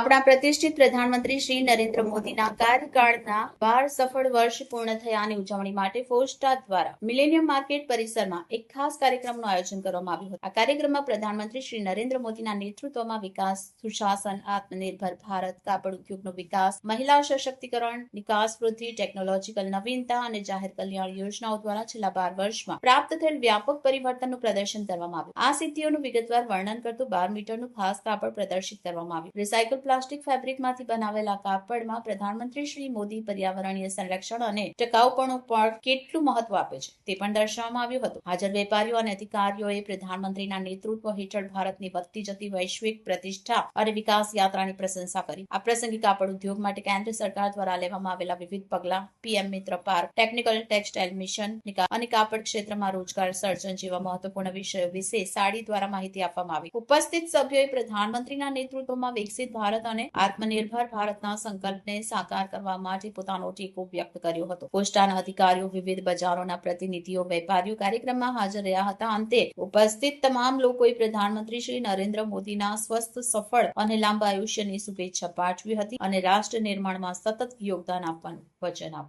આપણા પ્રતિષ્ઠિત પ્રધાનમંત્રી શ્રી નરેન્દ્ર મોદીના કાર્યકાળના 12 સફળ વર્ષ પૂર્ણ થયાની ઉજવણી માટે ફોસ્ટા દ્વારા મિલેનિયમ માર્કેટ પરિસરમાં એક ખાસ કાર્યક્રમનું આયોજન કરવામાં આવ્યું હતું. આ કાર્યક્રમમાં પ્રધાનમંત્રી શ્રી નરેન્દ્ર મોદીના નેતૃત્વમાં વિકાસ, સુશાસન, આત્મનિર્ભર ભારત, કાપડ ઉદ્યોગનો વિકાસ, મહિલા સશક્તિકરણ, નિકાસ વૃદ્ધિ, ટેકનોલોજીકલ નવીનતા અને જાહેર કલ્યાણ યોજનાઓ દ્વારા છેલ્લા 12 વર્ષમાં પ્રાપ્ત થયેલ વ્યાપક પરિવર્તનનું પ્રદર્શન કરવામાં આવ્યું. આ સિદ્ધિઓનું વિગતવાર વર્ણન કરતું 12 મીટરનું ખાસ કાપડ પ્રદર્શિત કરવામાં આવ્યું. રિસાયકલ પ્લાસ્ટિક ફેબ્રિકમાંથી બનાવેલા કાપડમાં પ્રધાનમંત્રી શ્રી મોદી પર્યાવરણીય સંરક્ષણ અને ટકાઉપણું પર કેટલું મહત્વ આપે છે તે પણ દર્શાવવામાં આવ્યું હતું. હાજર વેપારીઓ અને અધિકારીઓએ પ્રધાનમંત્રીના નેતૃત્વ હેઠળ ભારતની વધતી જતી વૈશ્વિક પ્રતિષ્ઠા અને વિકાસ યાત્રાની પ્રશંસા કરી. આ પ્રસંગે કાપડ ઉદ્યોગ માટે કેન્દ્ર સરકાર દ્વારા લેવામાં આવેલા વિવિધ પગલાં, પીએમ મિત્ર પાર્ક, ટેકનિકલ ટેક્સટાઇલ મિશન અને કાપડ ક્ષેત્રમાં રોજગાર સર્જન જેવા મહત્વપૂર્ણ વિષયો વિશે સાડી દ્વારા માહિતી આપવામાં આવી. ઉપસ્થિત સભ્યોએ પ્રધાનમંત્રીના નેતૃત્વમાં વિકસિત ભારત અને આત્મનિર્ભર ભારતના સંકલ્પને સાકાર કરવા માટે પોતાનો ટેકો વ્યક્ત કર્યો હતો. પોસ્ટાના અધિકારીઓ, વિવિધ બજારોના પ્રતિનિધિઓ, વેપારીઓ કાર્યક્રમમાં હાજર રહ્યા હતા. અંતે ઉપસ્થિત તમામ લોકોએ પ્રધાનમંત્રી શ્રી નરેન્દ્ર મોદીના સ્વસ્થ, સફળ અને લાંબા આયુષ્યની શુભેચ્છા પાઠવી હતી અને રાષ્ટ્ર નિર્માણમાં સતત યોગદાન આપવાનું વચન આપ્યું.